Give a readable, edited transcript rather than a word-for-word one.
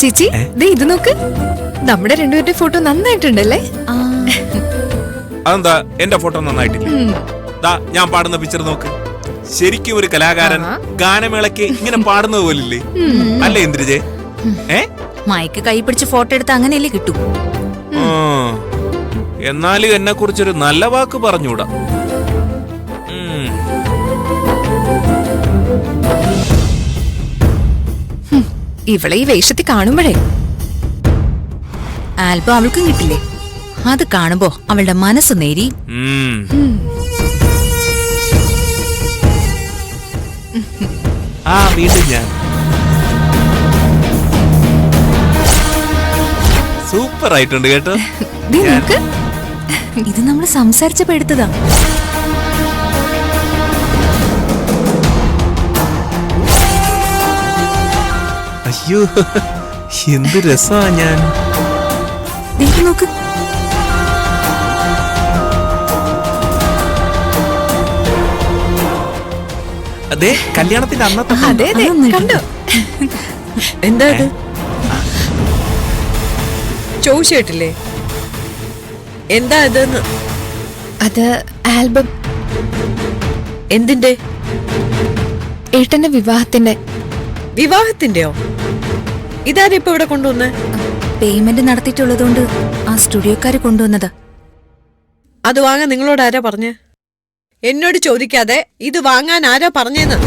ചേച്ചി ദേ ഇത് നോക്ക്, നമ്മുടെ രണ്ടുപേരുടെ ഫോട്ടോ നന്നായിട്ടുണ്ടല്ലേ? അതെന്താ എന്റെ ഫോട്ടോ നന്നായിട്ടില്ല? ഞാൻ പാടുന്ന പിക്ചർ നോക്ക്. ശരിക്കും ഒരു കലാകാരൻ ഗാനമേളക്ക് ഇങ്ങനെ പാടുന്നത് പോലില്ലേ? അല്ലേ ഇന്ദ്രജെ? മയക്ക് കൈ പിടിച്ച് ഫോട്ടോ എടുത്ത് അങ്ങനെയല്ലേ കിട്ടൂ. എന്നാലും എന്നെ കുറിച്ചൊരു നല്ല വാക്ക് പറഞ്ഞൂടാ. ഇവളെ ഈ വേഷത്തിൽ കാണുമ്പോഴേ ആൽബം അവൾക്കും കിട്ടില്ലേ? അത് കാണുമ്പോ അവളുടെ മനസ്സ് നേരി. വീണ്ടും ഞാൻ സൂപ്പർ ആയിട്ടുണ്ട് കേട്ടോ. ഇത് നമ്മൾ സംസാരിച്ചപ്പോ എടുത്തതാ. അയ്യോ എന്ത് രസാ. ഞാൻ നോക്ക്, അതെ കല്യാണത്തിന്റെ അന്നത്തെ. അതെ അതെ കണ്ടോ? എന്താ ഇത്? ചോദിച്ചിട്ടില്ലേ എന്താ ഇതെന്ന്? അത് ആൽബം. എന്തിന്റെ? ഏട്ടന്റെ വിവാഹത്തിന്റെ. വിവാഹത്തിന്റെയോ? ഇതാരും ഇപ്പൊ ഇവിടെ കൊണ്ടുവന്നേ? പേയ്മെന്റ് നടത്തിയിട്ടുള്ളതുകൊണ്ട് ആ സ്റ്റുഡിയോക്കാര് കൊണ്ടുവന്നത്. അത് വാങ്ങാൻ നിങ്ങളോട് ആരാ പറഞ്ഞേ? എന്നോട് ചോദിക്കാതെ ഇത് വാങ്ങാൻ ആരാ പറഞ്ഞേന്ന്?